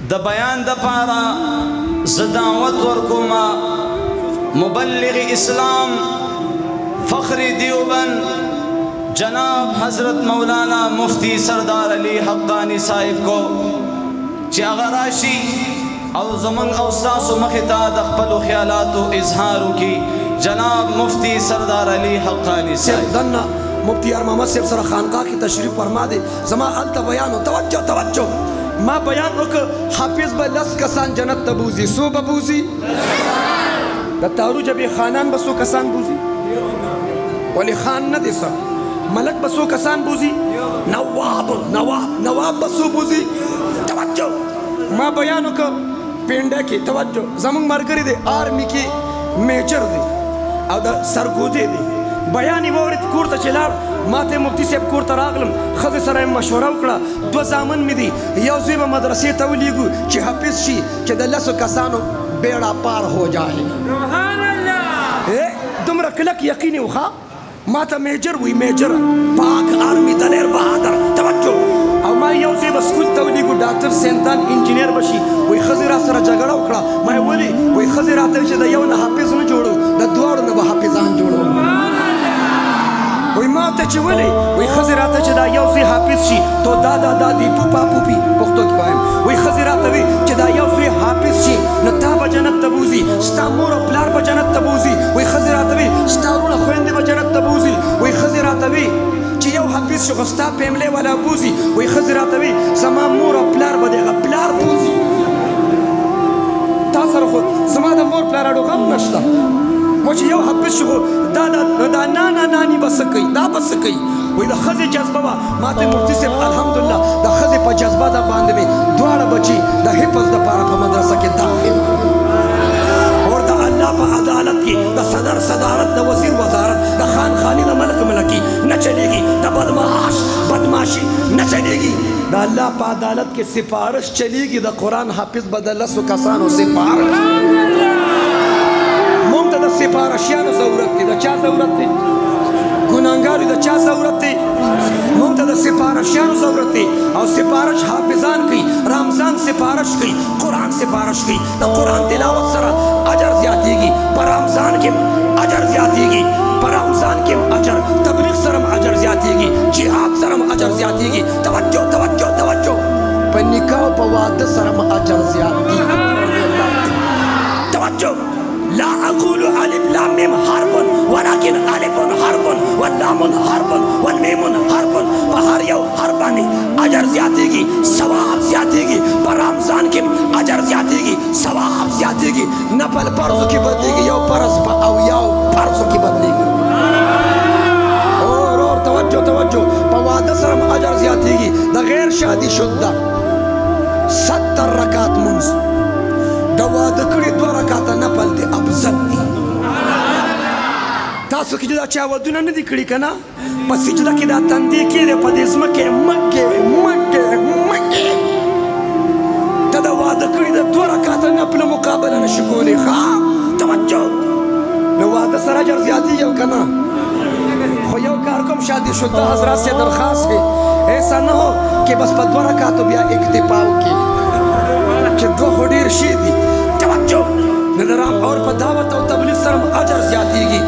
د بیان د پاره ز دعوت ورکوما مبلغ اسلام فخر دیوبند جناب حضرت مولانا مفتی سردار علی حقانی صاحب کو چې هغه راشي او زمونږ او ستاسو مخې ته د خپلو خیالاتو اظهار وکړي. جناب مفتی سردار علی حقانی صاحب دنه مفتی یار محمد صاحب سره خانقاه کې تشریف فرما دي. زما هلته بیان و توجه ما بیان وکړ حافظ به 10 کسان جنت ته بوځي. څو به بوځي؟ د تارو جبې خانان به څو کسان بوځي؟ ولی خان نه دی څه ملک به څو کسان بوځي؟ نواب به څو بوځي؟ توجه ما بیان وکړ پینډه کې توجه زمونږ ملګری دی آرمي کې میجر دی او د سرګودې دی. بیان یې واورېد کور ته چې لاړ ما ته مفتي صاحب کور ته راغلم ښځې سره یې مشوره وکړه 2 زامن مې دي یو زوی به مدرسې ته ولیږو چې حافظ شي چې د 10 کسانو بیړا پار ہو جائے. دومره کلک یقین و ښه ما ته میجر وی میجر پاک آرمي دلیر بهادر توجه او ما یو زوی به سکول ته ولیږو ډاکټر سینتان انجینیر به شي وایي ښځې را سره جګړه وکړه ما یې ولې وایي ښځې راته چې د یو نه حافظ نه جوړو د دواړو نه به حافظان جوړو. وای ما ته چې ولې وای ښځې راته چې دا یو زوی حافظ شي تو دادا دادی پوپا پوپی پښتو کې وایم وای ښځې راته وي چې دا یو زوی حافظ شي نو تا به جنت ته بوځي ستا مور او پلار به جنت ته بوځي. وای ښځې راته وي ستا وروڼه خویندې به جنت ته بوځي. وای ښځې راته وي چې یو حافظ شو خو ستا فیملی والا بوځي. وای ښځې راته وي زما مور او پلار به د هغه پلار بوځي. تا سره خو زما د مور پلار اړو غم نشته و چې یو حافظ شو دا نانا نانی به څه کوي دا به څه کوي. وایي د ښځې جذبه وه ما ته مفتي صاحب الحمدلله د ښځې په جذبه د باندې مې دواړه بچي د حفظ دپاره په مدرسه کې داخل اور د الله په عدالت کې د صدر صدارت د وزیر وزارت د خانخاني د ملک ملکي نه چلېږي د بدماشي نه چلېږي د الله په عدالت کې سفارش چلېږي د قرآن حافظ به د 10 کسانو سفارش. مونږ ته د سفارشیانو ضرورت دی. د چا ضرورت دی؟ ګناهګارو د چا ضرورت دی؟ مونږ ته د سفارشیانو ضرورت دی او سفارش حافظان کوي رمضان سفارش کوي قرآن سفارش کوي. د قرآن تلاوت سره اجر زیاتېږي په رمضان کې اجر زیاتېږي په رمضان کې اجر تبلیغ سره اجر زیاتېږي جهاد سره اجر زیاتېږي. توجه په نکاح او په واده سره اجر زیاتېږي. توجه لا أقول ألف لام ميم حرف ولكن ألف حرف واللام حرف والميم حرف فهر يو حرفاني أجر زيادتي ثواب زيادتي برمضان كم أجر زيادتي ثواب زيادتي نفل فرض کی بدليږي یو فرض او یو فرض کی بدليږي. اور توجه په واده سره اجر زیاتېږي. د غیر شادي شده 70 رکعات منځ د واده کړي 2 رکعاته نفل دی افضل دی. تاسو کې دا چا ودونه نه دي کړي که نه په سجده کې دا تندې کېدې په دې ځمکې مکې ته د واده کړي د 2 رکعاته نفل مقابله نه شي کولی. ښه توجه نو واده سره اجر زیاتېږي او که نه خو یو کار کوم شادي شده حضرات سے درخواست ہے ایسا نہ ہو کہ بس په 2 رکعاتو بیا اکتفا وکړي چې 2 خو ډېر شي دي. توجه نظرام اور په دعوت او تبلیغ سره اجر زیاتېږي.